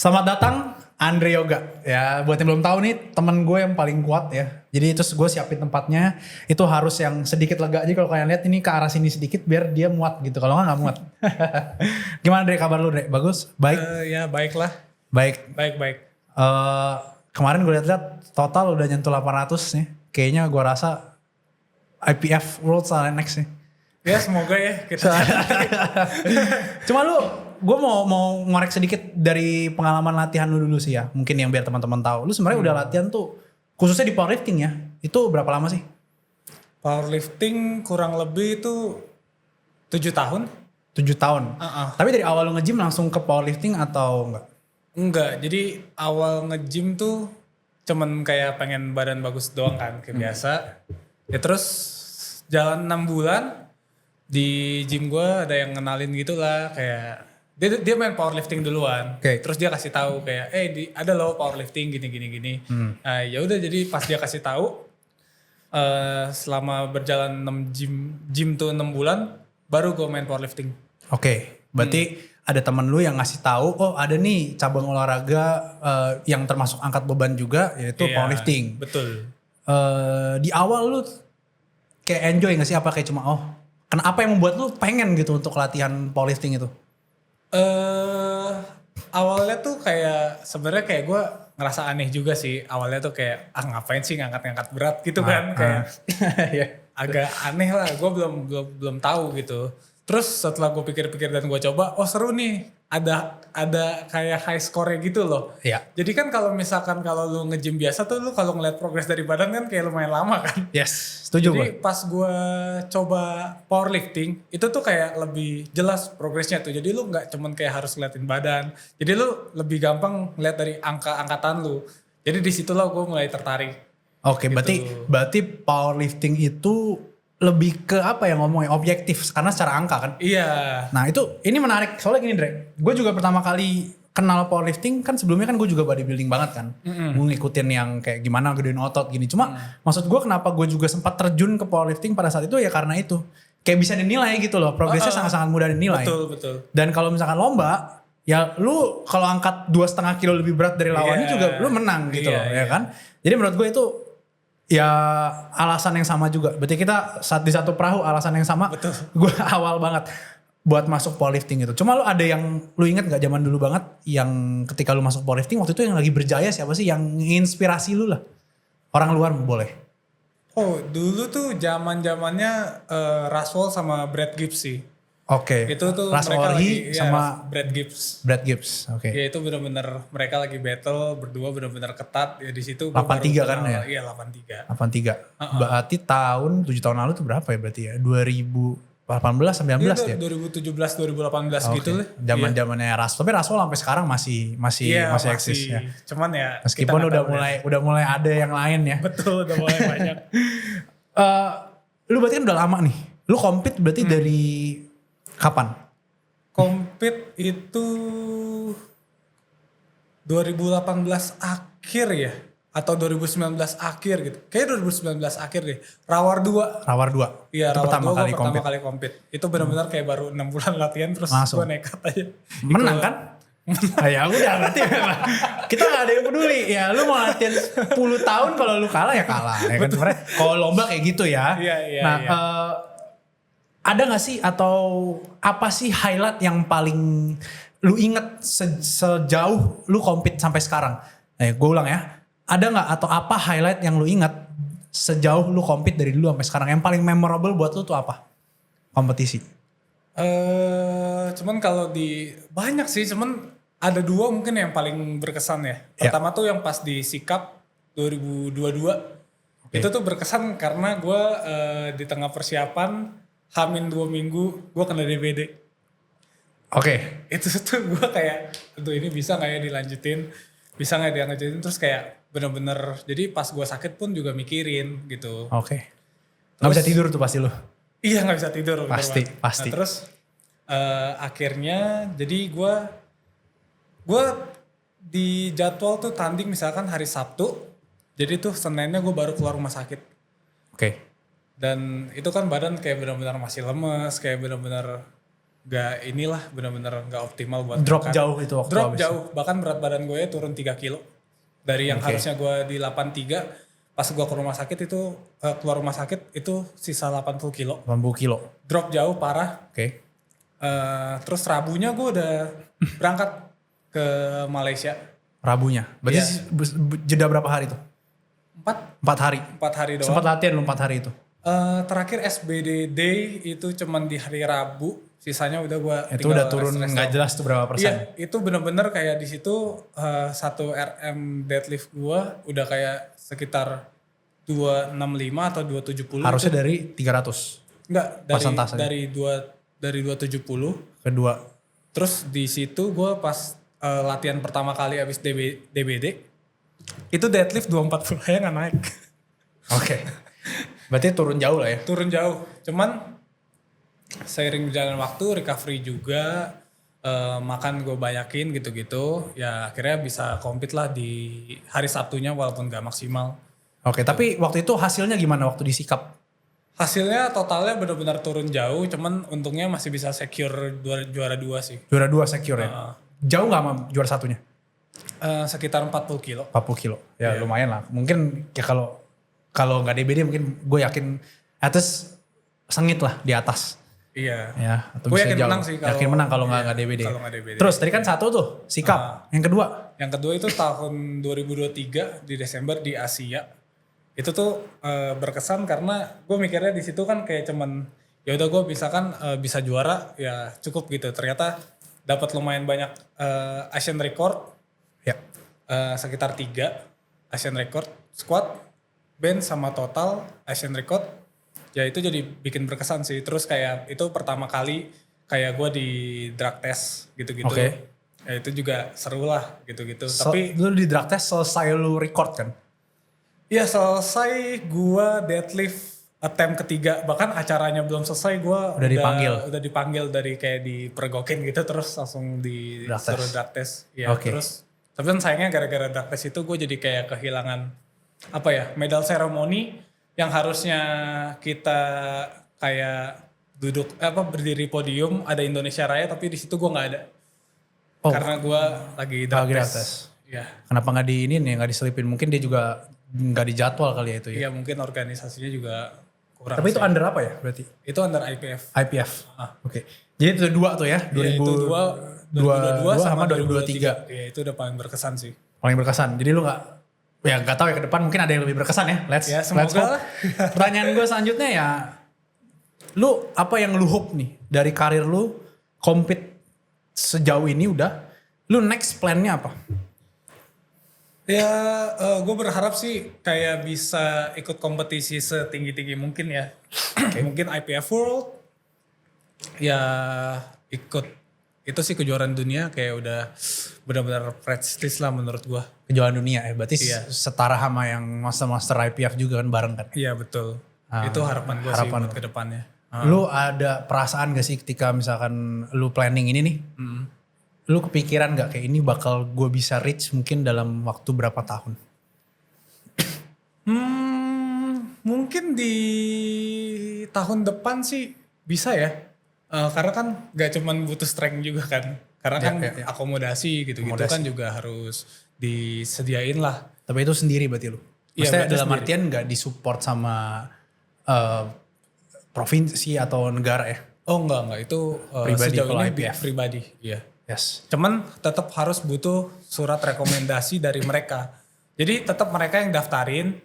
Selamat datang Andre Yoga. Ya, buat yang belum tahu nih, temen gue yang paling kuat ya. Jadi terus gue siapin tempatnya, itu harus yang sedikit lega aja. Kalau kalian lihat ini ke arah sini sedikit biar dia muat gitu. Kalau nggak muat. Gimana Dre, kabar lu Dre? Bagus? Baik? Ya baiklah. Baik. Baik. Kemarin gue lihat total udah nyentuh 800 nih. Kayaknya gue rasa IPF World Next nih. Ya semoga ya kita. Cuma gue mau ngorek sedikit dari pengalaman latihan lu dulu sih ya. Mungkin yang biar teman-teman tahu. Lu sebenarnya udah latihan tuh khususnya di powerlifting ya. Itu berapa lama sih? Powerlifting kurang lebih itu 7 tahun. 7 tahun. Tapi dari awal lu nge-gym langsung ke powerlifting atau enggak? Enggak, jadi awal nge-gym tuh cuman kayak pengen badan bagus doang kan, kayak biasa. Ya terus jalan 6 bulan di gym gue ada yang ngenalin gitu lah, kayak dia main powerlifting duluan. Okay. Terus dia kasih tahu kayak ada loh powerlifting gini. Nah, ya udah jadi pas dia kasih tahu selama berjalan 6 gym tuh 6 bulan baru gue main powerlifting. Oke, berarti ada temen lu yang ngasih tahu, oh ada nih cabang olahraga yang termasuk angkat beban juga, yaitu powerlifting. Betul. Di awal lu kayak enjoy gak sih, apa kayak cuma apa yang membuat lu pengen gitu untuk latihan powerlifting itu? Awalnya tuh kayak sebenarnya kayak gue ngerasa aneh juga sih. Awalnya tuh kayak ngapain sih ngangkat-ngangkat berat gitu kan, kayak agak aneh lah. Gue belum tahu gitu. Terus setelah gue pikir-pikir dan gue coba, oh seru nih, ada kayak high score gitu loh. Iya. Jadi kan kalau misalkan kalau lu nge-gym biasa tuh lu kalau ngeliat progres dari badan kan kayak lumayan lama kan. Yes, setuju gue. Jadi pas gue coba powerlifting itu tuh kayak lebih jelas progresnya tuh. Jadi lu nggak cuman kayak harus ngeliatin badan. Jadi lu lebih gampang ngeliat dari angka-angkatan lu. Jadi di situ lah gue mulai tertarik. Oke, Gitu. berarti powerlifting itu lebih ke apa ya ngomongnya, objektif karena secara angka kan. Iya. Nah ini menarik soalnya gini Dre, gue juga pertama kali kenal powerlifting kan sebelumnya kan gue juga bodybuilding banget kan. Gue ngikutin yang kayak gimana gedein otot gini. Cuma maksud gue kenapa gue juga sempat terjun ke powerlifting pada saat itu ya karena itu. Kayak bisa dinilai gitu loh, progresnya sangat-sangat mudah dinilai. Betul. Dan kalau misalkan lomba, ya lu kalau angkat 2,5 kilo lebih berat dari lawannya juga lu menang gitu loh ya kan. Jadi menurut gue itu ya alasan yang sama juga. Berarti kita di satu perahu alasan yang sama. Betul. Gue awal banget buat masuk powerlifting itu. Cuma lu ada yang lu inget gak zaman dulu banget yang ketika lu masuk powerlifting waktu itu yang lagi berjaya siapa sih yang inspirasi lu lah? Orang luar boleh. Oh dulu tuh zamannya Raswell sama Brad Gibbs sih. Oke. Itu tuh Ras mereka Orhi lagi sama Brad Gibbs. Brad Gibbs. Oke. Ya itu benar-benar mereka lagi battle berdua benar-benar ketat ya di situ. 83 kan ya? Iya 83. 83. Berarti 7 tahun lalu tuh berapa ya berarti ya? 2018 19 ya? 2017 2018 gitu lah. Zaman-zamannya Raswell. Tapi Raswell sampai sekarang masih eksis ya. Cuman ya meskipun udah mulai ada yang lain ya. Betul, udah mulai banyak. Lu berarti kan udah lama nih. Lu compete berarti dari kapan? Compete itu 2018 akhir ya atau 2019 akhir gitu. Kayaknya 2019 akhir deh. Rawar 2. Rawar 2. Iya, Itu Rawar pertama 2 kali pertama kali compete. Itu benar-benar kayak baru 6 bulan latihan terus langsung. gue nekat aja. Menang kan? Ya udah berarti kita gak ada yang peduli. Ya lu mau latihan 10 tahun kalau lu kalah ya kalah. Ya kan sebenarnya kalau lomba kayak gitu ya. Iya. Nah ada gak sih atau apa sih highlight yang paling lu inget sejauh lu compete sampai sekarang? Gue ulang ya. Ada gak atau apa highlight yang lu inget sejauh lu compete dari dulu sampai sekarang? Yang paling memorable buat lu tuh apa? Kompetisi. Cuman kalau banyak sih, cuman ada 2 mungkin yang paling berkesan ya. Pertama tuh yang pas di Sikap 2022. Itu tuh berkesan karena gue di tengah persiapan Hamin 2 minggu gue kena DBD. Oke. Itu tuh gue kayak, aduh ini bisa gak ya dilanjutin? Bisa gak dilanjutin? Terus kayak bener-bener, jadi pas gue sakit pun juga mikirin gitu. Oke. Gak bisa tidur tuh pasti lu? Iya gak bisa tidur. Pasti. Nah, terus akhirnya jadi gue di jadwal tuh tanding misalkan hari Sabtu. Jadi tuh Seninnya gue baru keluar rumah sakit. Oke. Dan itu kan badan kayak benar-benar masih lemes, kayak benar-benar inilah benar-benar nggak optimal buat Drop ngangkat. jauh itu waktu Drop habis. jauh, bahkan berat badan gue turun 3 kilo. Dari yang harusnya gue di 83, pas gue ke rumah sakit itu, keluar rumah sakit itu sisa 80 kilo. 80 kilo. Drop jauh parah. Oke. Terus Rabunya gue udah berangkat ke Malaysia. Rabunya. Berarti jeda berapa hari tuh? 4 4 hari. hari doang. Sempat latihan lu 4 hari itu. Terakhir SBD Day itu cuman di hari Rabu, sisanya udah gue Itu udah turun nggak jelas tuh berapa persen. Iya, itu bener-bener kayak di situ 1 RM deadlift gue udah kayak sekitar 265 atau 270. Harusnya dari 300. Enggak, Persentasenya. dari 270. Kedua. Terus di situ gue pas latihan pertama kali abis DBD itu deadlift 240 aja nggak naik. Oke. Berarti turun jauh lah ya. Turun jauh. Cuman seiring berjalan waktu, recovery juga, makan gue banyakin gitu-gitu. Ya akhirnya bisa compete lah di hari Sabtunya walaupun gak maksimal. Oke, tapi waktu itu hasilnya gimana waktu disikap? Hasilnya totalnya benar-benar turun jauh, cuman untungnya masih bisa secure juara 2 sih. Juara 2 secure ya? Jauh gak sama juara satunya? Sekitar 40 kilo. 40 kilo. Ya lumayan lah. Mungkin ya kalau nggak DBD mungkin gue yakin atas sengit lah di atas. Iya. Ya, atau Gue bisa yakin jauh. menang sih Yakin menang kalau nggak DBD. Kalau nggak DBD. Terus tadi kan satu tuh sikap. Yang kedua? Yang kedua itu tahun 2023 di Desember di Asia. Itu tuh berkesan karena gue mikirnya di situ kan kayak cuman ya udah gue bisa juara ya cukup gitu. Ternyata dapat lumayan banyak Asian record. Ya. Sekitar 3 Asian record, squat, bench sama total Asian record. Ya itu jadi bikin berkesan sih. Terus kayak itu pertama kali kayak gue di drug test gitu-gitu. Oke. Ya itu juga seru lah gitu-gitu. Tapi lu di drug test selesai lu record kan? Iya selesai gue deadlift attempt ketiga. Bahkan acaranya belum selesai gue udah dipanggil dari kayak dipergokin gitu. Terus langsung disuruh drug test. Ya, terus tapi kan sayangnya gara-gara drug test itu gue jadi kayak kehilangan medal seremoni yang harusnya kita kayak berdiri podium ada Indonesia Raya tapi di situ gue nggak ada. Karena gue lagi drug test. Ya. Kenapa nggak nggak diselipin? Mungkin dia juga nggak dijadwal kali ya itu ya? Iya mungkin organisasinya juga kurang. Tapi itu under apa ya berarti? Itu under IPF. IPF. Oke. Jadi itu 2 tuh ya? 2022 sama 2023. Iya itu udah paling berkesan sih. Paling berkesan. Jadi lu nggak tahu ya ke depan mungkin ada yang lebih berkesan ya. Let's semoga. Pertanyaan gue selanjutnya ya, lu apa yang lu hope nih dari karir lu compete sejauh ini udah, lu next plan-nya apa? Ya gue berharap sih kayak bisa ikut kompetisi setinggi-tinggi mungkin ya. Mungkin IPF World. Ya ikut itu sih kejuaraan dunia kayak udah benar-benar prestis lah menurut gue. Kejuaraan dunia ya, berarti setara sama yang master IPF juga kan bareng kan? Iya betul. Itu harapan gue sih buat kedepannya. Lu ada perasaan gak sih ketika misalkan lu planning ini nih? Lu kepikiran gak kayak ini bakal gue bisa reach mungkin dalam waktu berapa tahun? Mungkin di tahun depan sih bisa ya. Karena kan gak cuman butuh strength juga kan. Karena kan akomodasi gitu-gitu kan juga harus disediain lah. Tapi itu sendiri berarti lu? Maksudnya dalam sendiri. artian gak disupport sama provinsi atau negara ya? Oh enggak itu pribadi sejauh kalau ini IPF. pribadi. Iya. Yes. Cuman tetap harus butuh surat rekomendasi dari mereka. Jadi tetap mereka yang daftarin,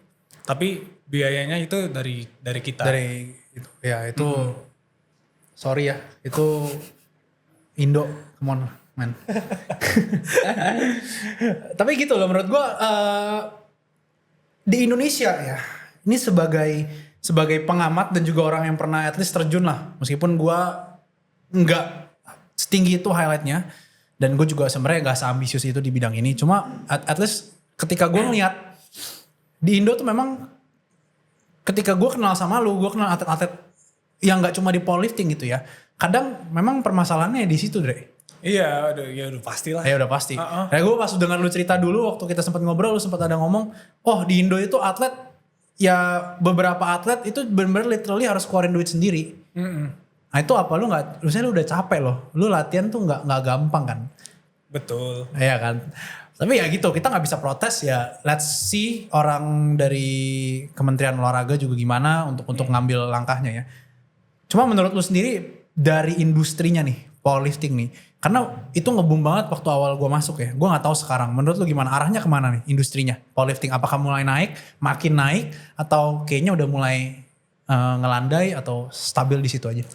tapi biayanya itu dari kita. Dari itu, ya itu sorry ya, itu Indo, come on man. Tapi gitu loh menurut gue di Indonesia ya, ini sebagai pengamat dan juga orang yang pernah at least terjun lah, meskipun gue nggak setinggi itu highlightnya dan gue juga sebenarnya gak seambisius itu di bidang ini, cuma at least ketika gue ngeliat di Indo tuh memang ketika gue kenal sama lu, gue kenal atlet-atlet yang gak cuma di powerlifting gitu ya, kadang memang permasalahannya di situ Dre. Iya udah pastilah. Ya udah pasti. Nah gue pas dengar lu cerita dulu waktu kita sempat ngobrol, lu sempat ada ngomong, oh di Indo itu atlet ya beberapa atlet itu benar-benar literally harus keluarin duit sendiri. Nah itu apa lu nggak, misalnya lu udah capek loh, lu latihan tuh nggak gampang kan? Betul. Iya kan. Tapi ya gitu, kita nggak bisa protes ya. Let's see orang dari Kementerian Olahraga juga gimana untuk ngambil langkahnya ya. Cuma menurut lu sendiri dari industrinya nih, powerlifting nih, karena itu nge-boom banget waktu awal gue masuk ya. Gue nggak tahu sekarang. Menurut lu gimana? Arahnya kemana nih industrinya powerlifting? Apakah mulai naik, makin naik, atau kayaknya udah mulai ngelandai atau stabil di situ aja?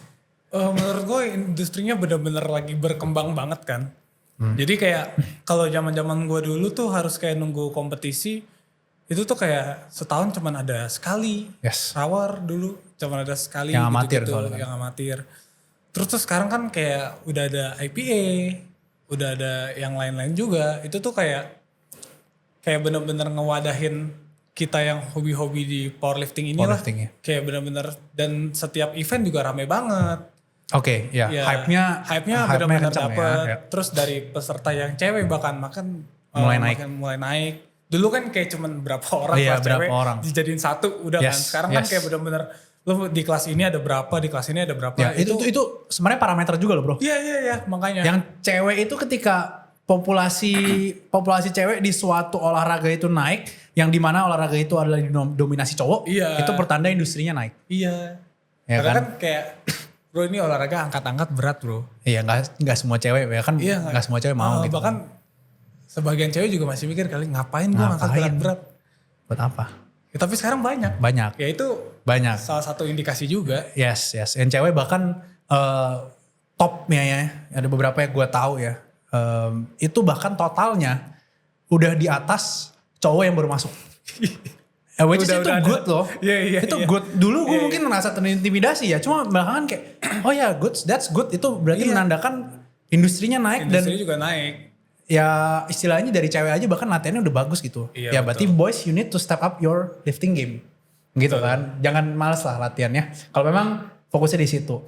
Menurut gue industrinya benar-benar lagi berkembang banget kan. Jadi kayak kalau zaman-zaman gue dulu tuh harus kayak nunggu kompetisi, itu tuh kayak setahun cuman ada sekali. Yes. Rawar dulu cuman ada sekali Yang amatir gitu-gitu, soalnya kan. yang amatir. Terus tuh sekarang kan kayak udah ada IPA, udah ada yang lain-lain juga. Itu tuh kayak bener-bener ngewadahin kita yang hobi-hobi di powerlifting ini lah. Powerlifting ya. Kayak bener-bener, dan setiap event juga rame banget. Oke, ya, Ya, hype-nya benar-benar kencang dapet. ya. Terus dari peserta yang cewek bahkan mulai naik. Dulu kan kayak cuman berapa orang Iya, kelas berapa cewek orang. dijadiin satu udah kan. Yes, Sekarang kan yes. kayak bener-bener lu di kelas ini ada berapa, di kelas ini ada berapa. Ya, itu sebenarnya parameter juga loh bro. Iya makanya. Yang cewek itu ketika populasi cewek di suatu olahraga itu naik, yang dimana olahraga itu adalah dominasi cowok, Iya. itu pertanda industrinya naik. Iya. Ya Karena kan? kan kayak bro ini olahraga angkat-angkat berat bro. Iya, nggak semua cewek ya kan, Iya nggak semua cewek mau gitu. Bahkan sebagian cewek juga masih mikir kali ngapain gue angkat Ngapain? berat-berat. Buat apa? Ya, tapi sekarang banyak. Banyak, Ya itu banyak. salah satu indikasi juga. Yes. Yang cewek bahkan topnya ya, ada beberapa yang gue tahu ya, itu bahkan totalnya udah di atas cowok yang baru masuk. Which is itu Udah good loh. Iya. Itu good. Dulu gue mungkin merasa terintimidasi ya. Cuma belakangan kayak, oh ya good, that's good. Itu berarti Iya. menandakan industrinya naik. Industri Dan juga naik. ya istilahnya dari cewek aja bahkan latihannya udah bagus gitu. Iya, Ya berarti boys you need to step up your lifting game. Gitu Betul. kan. Jangan males lah latihannya. Kalau memang fokusnya di situ.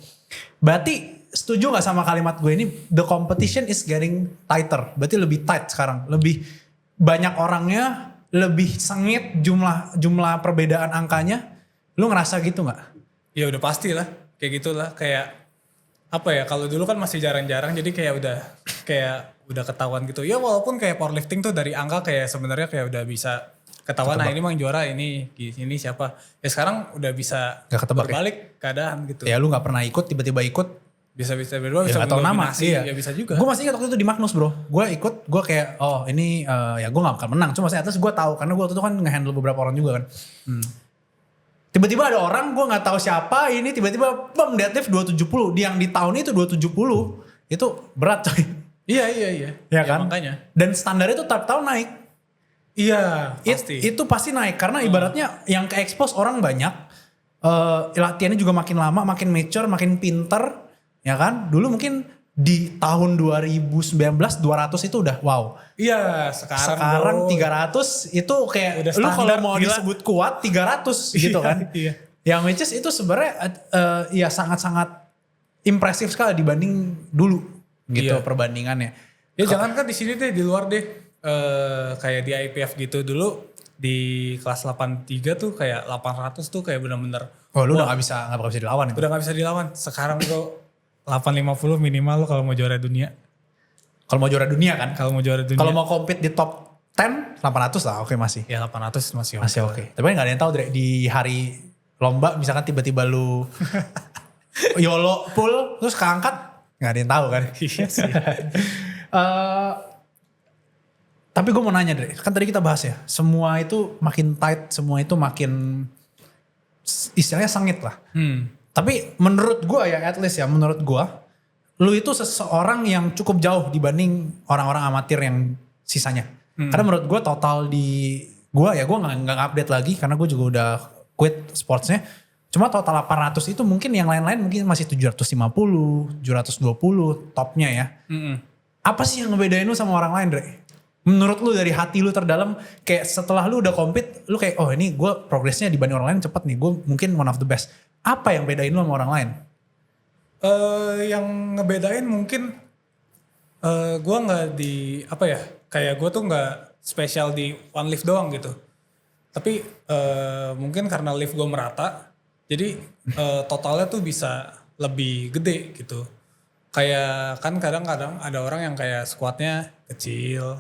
Berarti setuju gak sama kalimat gue ini? The competition is getting tighter. Berarti lebih tight sekarang. Lebih banyak orangnya. Lebih sengit jumlah perbedaan angkanya. Lu ngerasa gitu gak? Ya udah pasti lah. Kayak gitulah. Kayak apa ya, kalau dulu kan masih jarang-jarang jadi kayak udah ketahuan gitu. Ya walaupun kayak powerlifting tuh dari angka kayak sebenarnya kayak udah bisa ketahuan. Nah ini mang juara ini siapa. Ya sekarang udah bisa Gak ketebak ya? berbalik keadaan gitu. Ya lu gak pernah ikut tiba-tiba ikut. Bisa berdua Ya bisa gak tau nama. mendominasi. Iya. Ya bisa juga. Gue masih ingat waktu itu di Magnus bro. Gue ikut, gue kayak oh ini ya gue gak bakal menang. Cuma saya atas gue tahu karena gue waktu itu kan nge-handle beberapa orang juga kan. Tiba-tiba ada orang gue gak tahu siapa ini tiba-tiba bam deadlift 270. Yang di tahun itu 270 itu berat coy. Iya. Ya kan? Makanya. Dan standarnya itu tiap tahun naik. Iya pasti. Itu pasti naik karena ibaratnya yang ke expose orang banyak. Latihannya juga makin lama, makin mature, makin pinter. Ya kan? Dulu mungkin di tahun 2019 200 itu udah wow. Iya Sekarang bro. 300 itu kayak Udah lu kalau standar, mau gila. disebut kuat 300 gitu Iya, kan. iya. Yang which is itu sebenarnya ya sangat-sangat impresif sekali dibanding dulu gitu Iya. perbandingannya. Ya jangan kan di sini deh, di luar deh. Kayak di IPF gitu dulu di kelas 83 tuh kayak 800 tuh kayak bener-bener. Oh lu udah gak bakal bisa dilawan itu. Udah gak bisa dilawan. Sekarang bro 850 minimal lo kalau mau juara dunia. Kalau mau juara dunia kan. Kalau mau juara dunia. Kalau mau compete di top 10 800 lah oke masih. Ya 800 masih Masih oke. Tapi kan gak ada yang tahu Dre, di hari lomba misalkan tiba-tiba lu YOLO full terus keangkat gak ada yang tahu kan. Iya sih. Tapi gue mau nanya Dre, kan tadi kita bahas ya, semua itu makin tight, semua itu makin istilahnya sengit lah. Tapi menurut gue ya, at least ya menurut gue, lu itu seseorang yang cukup jauh dibanding orang-orang amatir yang sisanya. Karena menurut gue total di gue ya, gue gak update lagi karena gue juga udah quit sportsnya. Cuma total 800 itu mungkin yang lain-lain mungkin masih 750, 720 topnya ya. Apa sih yang ngebedain lu sama orang lain Dre? Menurut lu dari hati lu terdalam kayak setelah lu udah compete lu kayak oh ini gue progresnya dibanding orang lain cepet nih, gue mungkin one of the best. Apa yang bedain lu sama orang lain? Yang ngebedain mungkin gue nggak di apa ya, kayak gue tuh nggak spesial di one lift doang gitu. Tapi mungkin karena lift gue merata, jadi totalnya tuh bisa lebih gede gitu. Kayak kan kadang-kadang ada orang yang kayak squatnya kecil,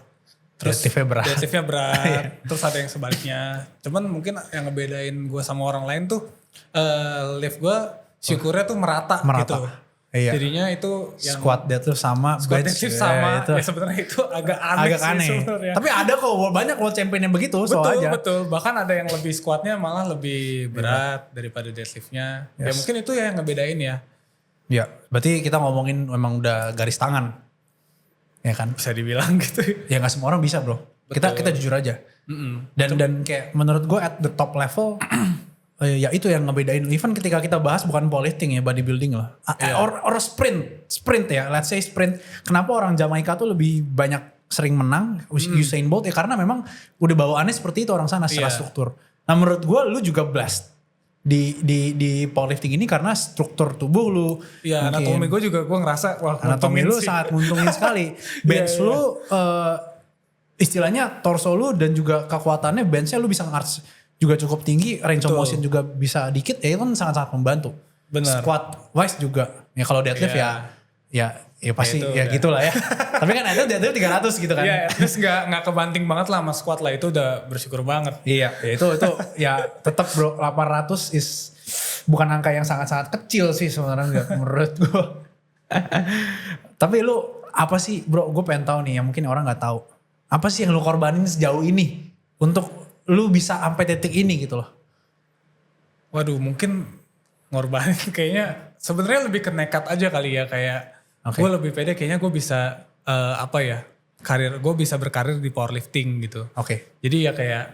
terus Deadliftnya berat. deadliftnya berat, terus ada yang sebaliknya. Cuman mungkin yang ngebedain gue sama orang lain tuh lift gue syukurnya tuh merata gitu. Iya. Jadinya itu yang Squat deadlift sama squat bench deadlift ya, sama itu ya sebenarnya itu agak aneh agak sih aneh. sebenarnya. Tapi ada kok banyak world champion yang begitu Betul, soalnya. betul. Bahkan ada yang lebih squatnya malah lebih berat daripada deadliftnya. Ya Yes. mungkin itu yang ngebedain ya. Ya, berarti kita ngomongin memang udah garis tangan. Ya kan? Bisa dibilang gitu. Ya gak semua orang bisa bro. Kita jujur aja. Dan kayak menurut gue at the top level, ya itu yang ngebedain. Even ketika kita bahas bukan powerlifting ya, bodybuilding lah. Or sprint ya, let's say sprint. Kenapa orang Jamaika tuh lebih banyak sering menang Usain Bolt ya karena memang udah bawaannya seperti itu orang sana secara struktur. Nah menurut gue lu juga blessed di powerlifting ini karena struktur tubuh lu. Iya, anatomi gue juga gue ngerasa wah Anatomi lu sih. sangat nguntungin sekali. Bench lu istilahnya torso lu dan juga kekuatannya benchnya lu bisa ngarts juga cukup tinggi, range of motion juga bisa dikit, ya itu kan sangat-sangat membantu. Bener. Squat wise juga. Ya kalau deadlift ya pasti ya gitulah ya. Tapi kan deadlift 300 gitu kan. Iya, at least gak kebanting banget lah sama squat lah, itu udah bersyukur banget. Iya, ya itu ya tetap bro 800 is bukan angka yang sangat-sangat kecil sih sebenarnya menurut gue. Tapi lu apa sih bro, gue pengen tahu nih yang mungkin orang nggak tahu. Apa sih yang lu korbanin sejauh ini untuk lu bisa sampai titik ini gitu loh? Waduh, mungkin ngorbanin kayaknya sebenarnya lebih ke nekat aja kali ya, kayak gue lebih pede kayaknya gue bisa gue bisa berkarir di powerlifting gitu. Oke. Jadi ya kayak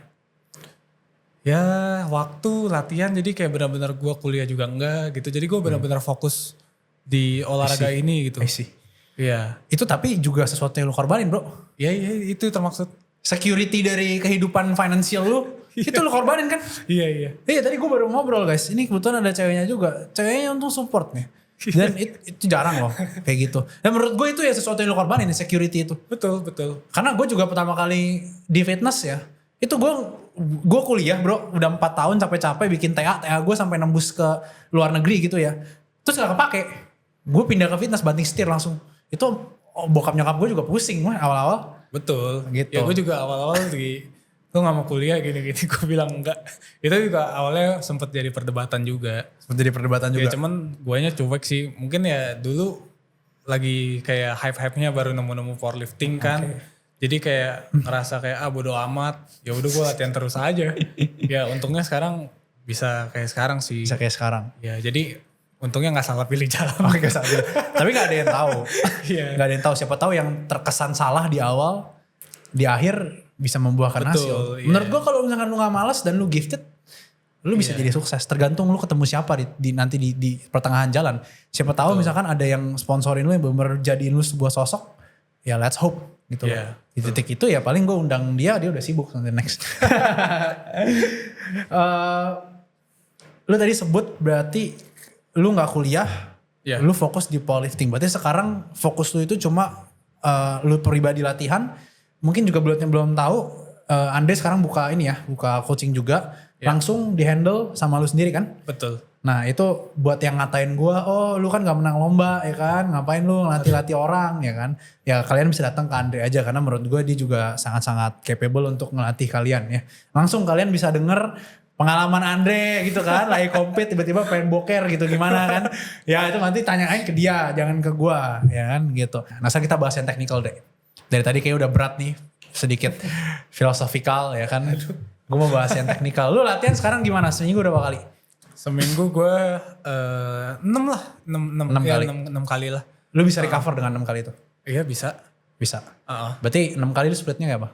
ya waktu latihan jadi kayak benar-benar gue kuliah juga enggak gitu. Jadi gue benar-benar fokus di olahraga ini gitu. I see. Iya. Itu tapi juga sesuatu yang lu korbanin bro. Iya itu termaksud. Security dari kehidupan finansial lu itu lu korbanin kan? Iya. Iya tadi gue baru ngobrol guys. Ini kebetulan ada ceweknya juga. Ceweknya untung support nih. Dan itu jarang loh kayak gitu. Dan menurut gue itu ya sesuatu yang lu korbanin security itu. Betul. Karena gue juga pertama kali di fitness ya. Itu gue kuliah bro. Udah 4 tahun capek-capek bikin TA gue sampai nembus ke luar negeri gitu ya. Terus gak kepake. Gue pindah ke fitness banting setir langsung. Itu bokap nyokap gue juga pusing mah awal-awal. Betul. Gitu. Ya gue juga awal-awal lu gak mau kuliah gini-gini, gue bilang enggak. Itu juga awalnya sempet jadi perdebatan juga. Jadi perdebatan juga. Ya cuman guanya cuek sih. Mungkin ya dulu lagi kayak hype-hype-nya baru nemu-nemu powerlifting kan. Jadi kayak ngerasa kayak bodo amat. Ya udah gue latihan terus aja. Ya untungnya sekarang bisa kayak sekarang sih. Bisa kayak sekarang. Ya jadi untungnya gak salah pilih jalan. Gak salah. Tapi gak ada yang tahu. Iya. Gak ada yang tahu. Siapa tahu yang terkesan salah di awal, di akhir bisa membuahkan hasil. Iya. Menurut gue kalau misalkan lu gak malas dan lu gifted, lu bisa jadi sukses. Tergantung lu ketemu siapa nanti di pertengahan jalan. Siapa tahu misalkan ada yang sponsorin lu yang benar-benar jadiin lu sebuah sosok. Ya let's hope gitu loh. Di titik itu ya paling gue undang dia udah sibuk nanti next. Lu tadi sebut berarti lu gak kuliah, lu fokus di powerlifting. Berarti sekarang fokus lu itu cuma lu pribadi latihan. Mungkin juga belum tahu, Andre sekarang buka coaching juga. Langsung di handle sama lu sendiri kan? Betul. Nah itu buat yang ngatain gue, lu kan gak menang lomba ya kan, ngapain lu ngelatih-latih orang ya kan. Ya kalian bisa datang ke Andre aja karena menurut gue dia juga sangat-sangat capable untuk ngelatih kalian ya. Langsung kalian bisa denger pengalaman Andre gitu kan, lagi compete tiba-tiba pengen boker gitu gimana kan. Ya itu nanti tanyain ke dia, jangan ke gue ya kan gitu. Nah sekarang kita bahas yang technical deh. Dari tadi kayak udah berat nih, sedikit filosofikal ya kan. Gue mau bahas yang technical. Lu latihan sekarang gimana? Seminggu berapa kali? Seminggu gue 6 lah. 6 kali lah. Lu bisa recover dengan 6 kali itu? Iya bisa. Bisa? Berarti 6 kali lu splitnya kayak apa?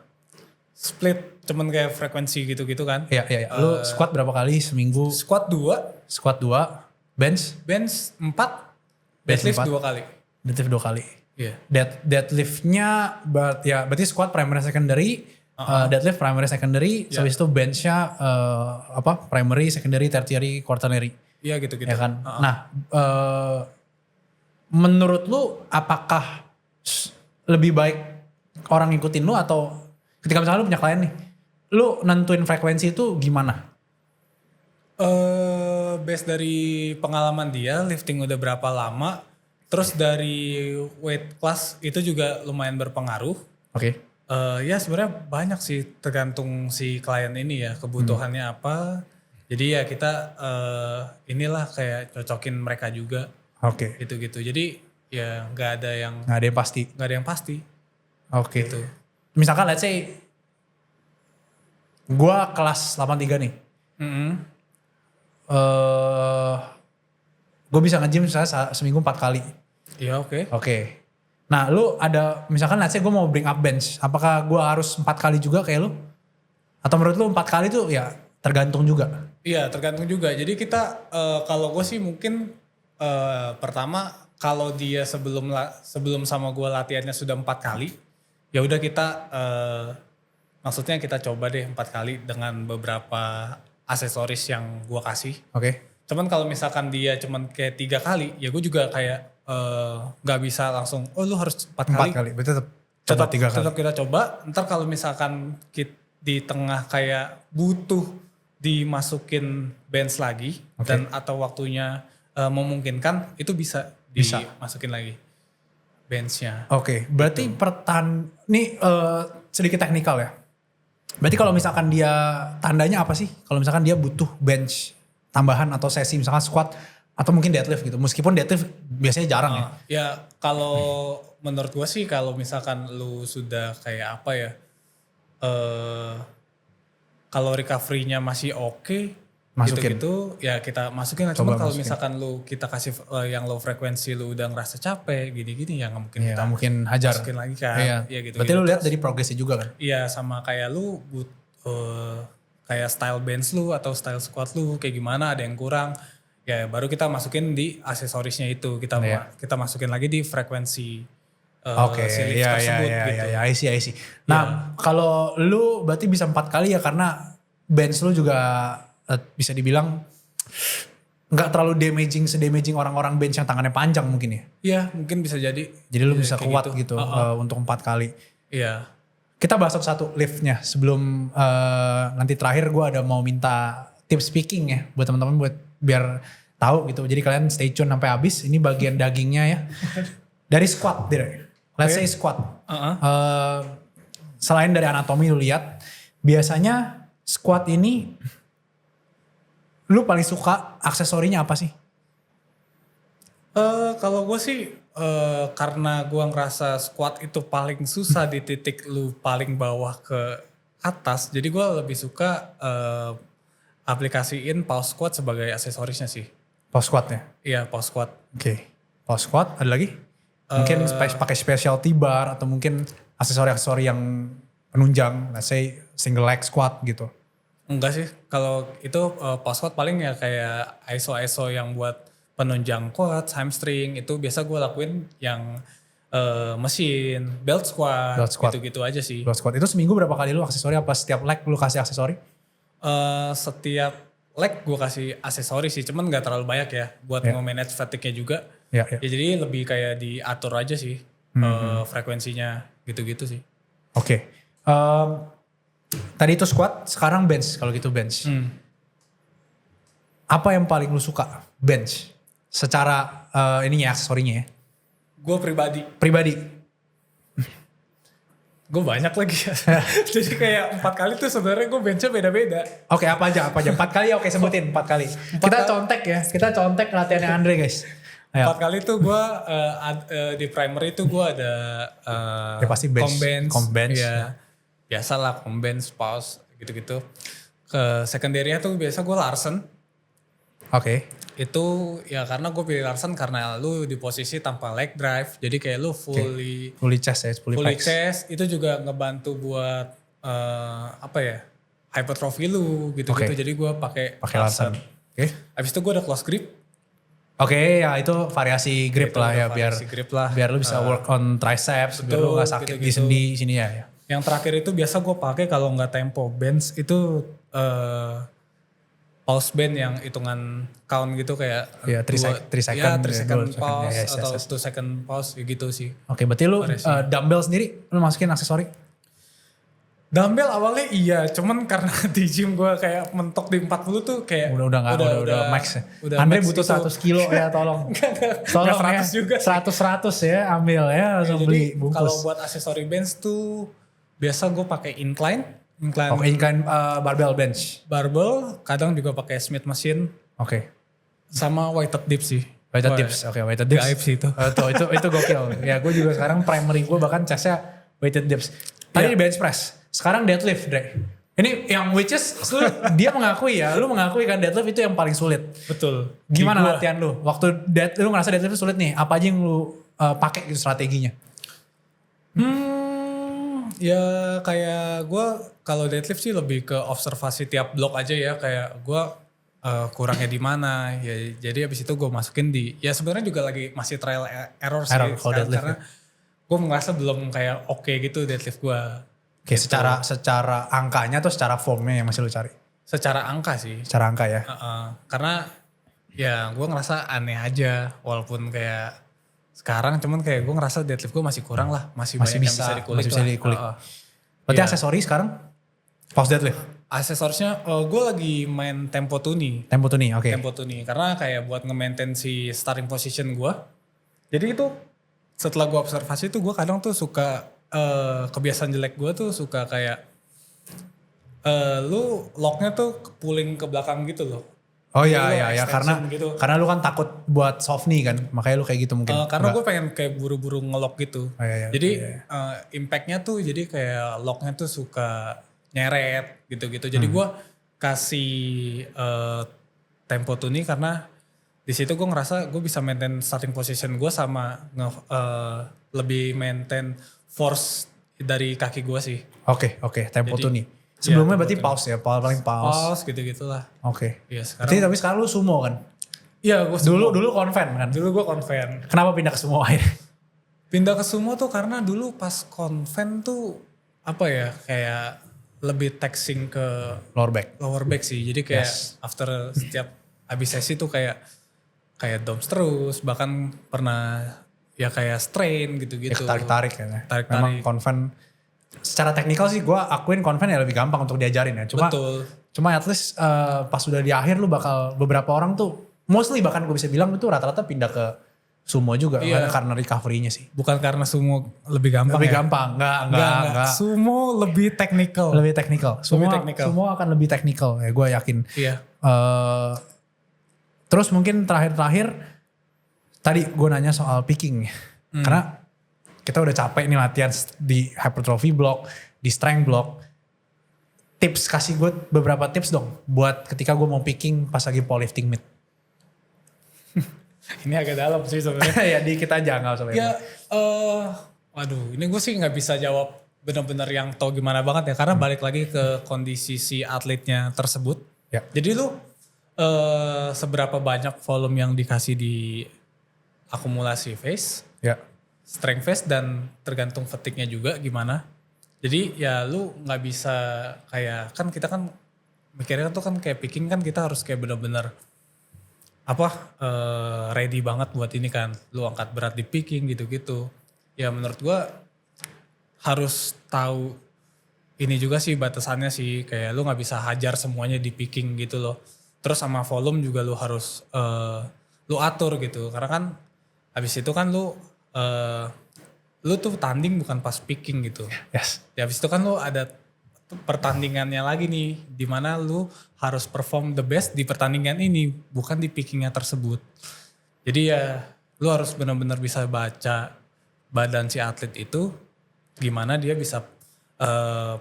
Split cuman kayak frekuensi gitu-gitu kan. Iya. Lu squat berapa kali seminggu? Squat 2. Squat 2. Bench? Bench 4. Bench Deadlift 4. 2 kali. Deadlift 2 kali. Iya. Deadliftnya berarti squat primary secondary, deadlift primary secondary, habis itu benchnya primary secondary tertiary quaternary. Iya gitu-gitu. Ya kan. Nah, menurut lu apakah lebih baik orang ngikutin lu atau ketika misalnya lu punya klien nih, lu nentuin frekuensi itu gimana? base dari pengalaman dia, lifting udah berapa lama, terus dari weight class itu juga lumayan berpengaruh. Oke. Ya sebenarnya banyak sih, tergantung si klien ini ya kebutuhannya apa. Jadi ya kita inilah kayak cocokin mereka juga Oke. gitu-gitu. Jadi ya nggak ada Nggak ada yang pasti. pasti. Oke. Gitu. Misalkan let's say gue kelas 83 nih. Gue bisa nge-gym misalnya seminggu 4 kali. Iya oke. Oke. Nah lu ada misalkan let's say gue mau bring up bench. Apakah gue harus 4 kali juga kayak lu? Atau menurut lu 4 kali tuh ya tergantung juga? Iya tergantung juga. Jadi kita kalau gue sih mungkin pertama kalau dia sebelum sama gue latihannya sudah 4 kali, ya udah kita maksudnya kita coba deh 4 kali dengan beberapa aksesoris yang gue kasih. Oke. Cuman kalau misalkan dia cuman kayak 3 kali, ya gue juga kayak nggak bisa langsung, oh lu harus 4 kali. 4 kali, berarti tetap 3 kali. Tetap kita coba. Ntar kalau misalkan di tengah kayak butuh dimasukin bench lagi dan atau waktunya memungkinkan, itu bisa dimasukin lagi benchnya. Oke, berarti ini sedikit teknikal ya. Berarti kalau misalkan dia tandanya apa sih? Kalau misalkan dia butuh bench tambahan atau sesi misalkan squat atau mungkin deadlift gitu. Meskipun deadlift biasanya jarang ya. Ya kalau menurut gue sih kalau misalkan lu sudah kayak apa ya, kalau recovery-nya masih oke, Masukin. gitu ya kita masukin. Coba Cuma kalau masukin. misalkan kita kasih yang low frekuensi lu udah ngerasa capek gini-gini ya nggak mungkin Iya, kita mungkin hajar. masukin lagi kan. Iya. Ya gitu. Berarti lu lihat dari progresnya juga kan? Iya sama kayak lu kayak style bench lu atau style squat lu kayak gimana, ada yang kurang. Ya baru kita masukin di aksesorisnya itu. Kita masukin lagi di frekuensi si lift tersebut gitu. Iya, I see. Nah, kalau lu berarti bisa 4 kali ya karena bench lu juga bisa dibilang nggak terlalu sedamaging orang-orang bench yang tangannya panjang mungkin ya. Iya, mungkin bisa jadi. Jadi lu Iya, bisa kayak kuat gitu untuk 4 kali. Iya. Kita bahas satu liftnya sebelum nanti terakhir gue ada mau minta tips speaking ya buat teman-teman buat biar tahu gitu. Jadi kalian stay tune sampai habis. Ini bagian dagingnya ya. Dari squat, let's say squat. Selain dari anatomi lu lihat, biasanya squat ini lu paling suka aksesorinya apa sih? Kalau gue sih karena gue ngerasa squat itu paling susah di titik lu paling bawah ke atas, jadi gue lebih suka aplikasiin pause squat sebagai aksesorisnya sih. Pause squatnya? Iya pause squat. Oke. Pause squat ada lagi? Mungkin pakai specialty bar atau mungkin aksesori-aksesori yang penunjang, let's say single leg squat gitu. Enggak sih, kalau itu pause squat paling ya kayak ISO yang buat penunjang quads, hamstring, itu biasa gue lakuin yang mesin, belt squat, gitu-gitu aja sih. Belt squat itu seminggu berapa kali lu aksesori, apa setiap leg lu kasih aksesori? Setiap leg gue kasih aksesori sih, cuman gak terlalu banyak ya buat nge-manage fatigue-nya juga. Ya jadi lebih kayak diatur aja sih frekuensinya gitu-gitu sih. Oke. Tadi itu squat, sekarang bench kalau gitu bench. Apa yang paling lu suka bench? Secara ininya aksesorinya ya? Gue Pribadi? Gue banyak lagi ya. Jadi kayak 4 kali tuh sebenarnya gue benchnya beda-beda. Oke, apa aja? 4 kali ya, oke sebutin 4 kali. Kita contek ya, kita contek latihannya Andre guys. 4 kali tuh gue di primary tuh gue ada ya pasti bench. comp bench. Ya, biasalah comp bench, pause gitu-gitu. Ke secondary-nya tuh biasa gue Larsen. Oke. Itu ya karena gue pilih Larsen karena lu di posisi tanpa leg drive. Jadi kayak lu fully chest ya, fully chest. Itu juga ngebantu buat apa ya, hypertrophy lu gitu-gitu. Jadi gue pakai Larsen. Oke. Habis itu gue ada close grip. Oke, ya itu variasi grip Itu lah ya biar lu bisa work on triceps, biar lu gak sakit di sendi sini ya. Yang terakhir itu biasa gue pakai kalau nggak tempo bench itu pause band yang hitungan count gitu kayak 3 second, 3 second pause yes, atau 2 second pause gitu sih. Oke, berarti lu dumbbell sendiri lu masukin aksesori? Dumbbell awalnya iya, cuman karena di gym gue kayak mentok di 40 tuh kayak udah max ya. Udah Andre max butuh gitu. 100 kilo ya tolong. Tolong Nggak ya. 100 juga sih. 100 ya ambil ya langsung Jadi beli bungkus. kalau buat aksesori bench tuh biasa gue pakai incline Oke, incline barbell bench. barbell, kadang juga pakai Smith machine Oke. sama weighted dips sih. Weighted Wah, dips. Oke, weighted dips. gaib sih itu. Itu gokil. Ya gue juga sekarang primary gue bahkan chestnya weighted dips. Tadi Iya. bench press. Sekarang deadlift, Dre. Ini yang which is dia mengakui ya, lu mengakui kan deadlift itu yang paling sulit. Betul. Gimana Di gua, latihan lu? Waktu lu ngerasa deadlift itu sulit nih, apa aja yang lu pakai gitu strateginya? Ya kayak gue kalau deadlift sih lebih ke observasi tiap blok aja ya, kayak gue kurangnya di mana ya. Jadi abis itu gue masukin di, ya sebenarnya juga lagi masih trial error sih Error kalau deadlift karena gue merasa belum kayak oke gitu deadlift gue. Oke, secara angkanya atau secara formnya yang masih lu cari? Secara angka sih. Secara angka ya. Karena ya gue ngerasa aneh aja walaupun kayak sekarang, cuman kayak gue ngerasa deadlift gue masih kurang lah, masih banyak yang bisa dikulik. Masih bisa lah. dikulik. Berarti Iya. aksesori sekarang? Post deadlift? Aksesorisnya gue lagi main tempo tuni. Tempo tuh nih, oke. Tempo tuni karena kayak buat nge-maintain si starting position gue. Jadi itu setelah gue observasi tuh gue kadang tuh suka kebiasaan jelek gue tuh suka kayak lu locknya tuh pulling ke belakang gitu loh. Oh Jadi iya lu iya ya karena extension gitu. karena lu kan takut buat soft knee kan, makanya lu kayak gitu mungkin. Karena gue pengen kayak buru-buru ngelock gitu. Oh, iya, iya, Jadi iya. impactnya tuh jadi kayak locknya tuh suka nyeret gitu-gitu. Jadi gue kasih tempo tuni karena di situ gue ngerasa gue bisa maintain starting position gue sama lebih maintain force dari kaki gue sih. Oke, tempo Jadi, tuh nih. Sebelumnya tempo berarti tuning. pause ya, paling pause. Pause gitu-gitulah. Oke. Iya Berarti sekarang. tapi sekarang lu sumo kan? Iya gue Dulu conven kan? Dulu gue konven. Kenapa pindah ke sumo akhirnya? Pindah ke sumo tuh karena dulu pas konven tuh apa ya kayak lebih taxing ke Lower back. lower back sih. Jadi kayak Yes. after setiap habis sesi tuh kayak DOMS terus, bahkan pernah ya kayak strain gitu-gitu. Tarik-tarik ya. Tarik-tarik. Memang conven secara teknikal sih gue akuin conven ya lebih gampang untuk diajarin ya. Betul. Cuma at least pas udah di akhir lu bakal beberapa orang tuh mostly bahkan gue bisa bilang itu rata-rata pindah ke sumo juga Iya. karena recovery-nya sih. Bukan karena sumo lebih gampang Lebih ya. gampang, enggak. Sumo lebih technical. Lebih teknikal. Lebih technical. Semua akan lebih teknikal ya gue yakin. Iya. Terus mungkin terakhir tadi gue nanya soal picking. Karena kita udah capek nih latihan di hypertrophy block, di strength block. Tips, kasih gue beberapa tips dong buat ketika gue mau picking pas lagi powerlifting meet. Ini agak dalam sih sebenarnya. Ya dikit aja nggak usah Ya, waduh, ini gue sih nggak bisa jawab benar-benar yang tahu gimana banget ya, karena balik lagi ke kondisi si atletnya tersebut. Ya. Jadi lu seberapa banyak volume yang dikasih di akumulasi phase, Ya. strength phase, dan tergantung fatigue-nya juga gimana. Jadi ya lu nggak bisa kayak, kan kita kan mikirnya tuh kan kayak picking kan kita harus kayak benar-benar ready banget buat ini kan, lu angkat berat di picking gitu-gitu. Ya menurut gua harus tahu ini juga sih batasannya sih, kayak lu nggak bisa hajar semuanya di picking gitu loh. Terus sama volume juga lu harus lu atur gitu, karena kan habis itu kan lu tuh tanding bukan pas picking gitu. Yes. Ya habis itu kan lu ada pertandingannya lagi nih, dimana lu harus perform the best di pertandingan ini, bukan di pickingnya tersebut. Jadi ya lu harus benar-benar bisa baca badan si atlet itu, gimana dia bisa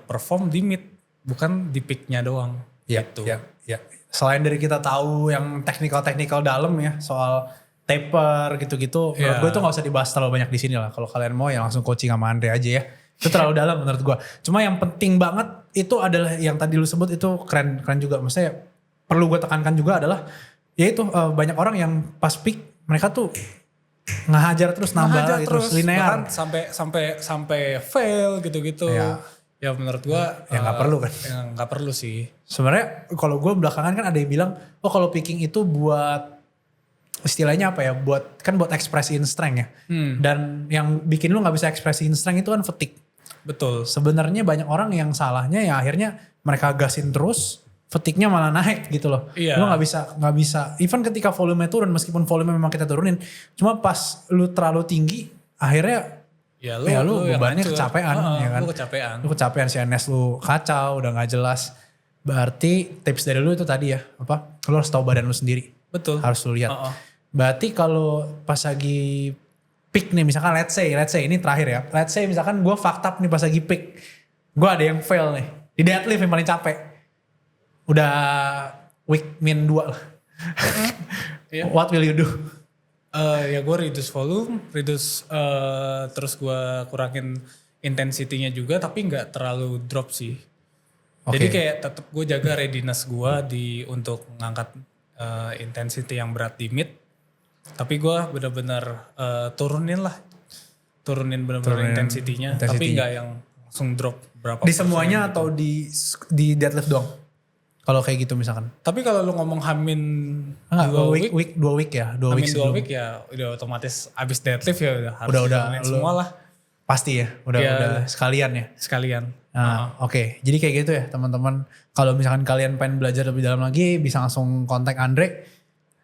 perform di mid, bukan di picknya doang. Gitu. Ya. Selain dari kita tahu yang teknikal dalam ya soal taper gitu-gitu, menurut gue itu gak usah dibahas terlalu banyak di sini lah. Kalau kalian mau ya langsung coaching sama Andre aja ya. Itu terlalu dalam menurut gue. Cuma yang penting banget itu adalah yang tadi lu sebut itu keren juga. Maksudnya perlu gue tekankan juga adalah yaitu banyak orang yang pas pick mereka tuh ngahajar terus nambah Ngahajar lagi terus linear. bahkan sampai fail gitu-gitu. Ya menurut gua Ya nggak perlu kan. Ya nggak perlu sih. Sebenarnya kalau gue belakangan kan ada yang bilang, oh kalau picking itu buat istilahnya apa ya, buat ekspresiin strength ya. Dan yang bikin lu nggak bisa ekspresiin strength itu kan fatigue. Betul. Sebenarnya banyak orang yang salahnya ya akhirnya mereka gasin terus, fatigue-nya malah naik gitu loh. Iya. Lu nggak bisa. Even ketika volume turun, meskipun volume memang kita turunin, cuma pas lu terlalu tinggi, akhirnya Ya lu yang bebannya hancur. kecapean, ya kan? Lu kecapean. Lu kecapean, CNS lu kacau, udah nggak jelas. Berarti tips dari lu itu tadi ya, apa? Lu harus tahu badan lu sendiri. Betul. Harus lu lihat. Berarti kalau pas lagi peak nih, misalkan let's say ini terakhir ya. Let's say misalkan gue fucked up nih pas lagi peak. Gue ada yang fail nih. Di deadlift yang paling capek. Udah week min 2 lah. Iya. What will you do? Ya gue reduce volume, terus gue kurangin intensity-nya juga, tapi nggak terlalu drop sih. Jadi Oke. kayak tetap gue jaga readiness gue untuk ngangkat intensity yang berat di mid, tapi gue benar-benar turunin benar-benar intensity-nya, tapi nggak yang langsung drop berapa. Di semuanya atau di deadlift doang? Kalau kayak gitu misalkan. Tapi kalau lu ngomong hamin Enggak, 2 week, 2 week ya. 2 week hamin 2 sebelum. week ya udah otomatis abis deadlift ya udah harus Udah, jalanin lu- semua lah Pasti ya, udah sekalian ya. sekalian. Nah, Oke, jadi kayak gitu ya teman-teman. Kalau misalkan kalian pengen belajar lebih dalam lagi, bisa langsung kontak Andre.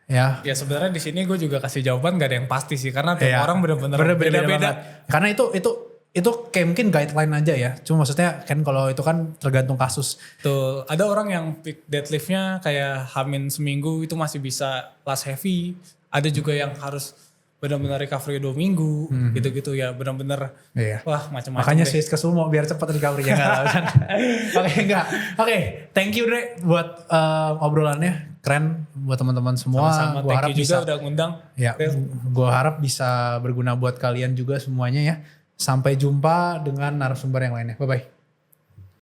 Ya, Ya sebenarnya di sini gue juga kasih jawaban gak ada yang pasti sih karena tiap Iya. orang benar-benar Beda-beda beda-beda. banget. Karena itu kayak mungkin guideline aja ya. Cuma maksudnya kan kalau itu kan tergantung kasus. Tuh ada orang yang pick deadliftnya kayak hamin seminggu itu masih bisa last heavy. Ada juga yang harus benar-benar recovery 2 minggu gitu-gitu ya benar-benar Iya. wah macam-macam. Makanya deh. switch ke sumo biar cepat recovery-nya enggak lah. Oke, enggak. Oke, thank you Dre buat obrolannya. Keren buat teman-teman semua. Sama-sama, Gua thank harap you juga bisa udah ngundang. ya, gua harap bisa berguna buat kalian juga semuanya ya. Sampai jumpa dengan narasumber yang lainnya. Bye bye.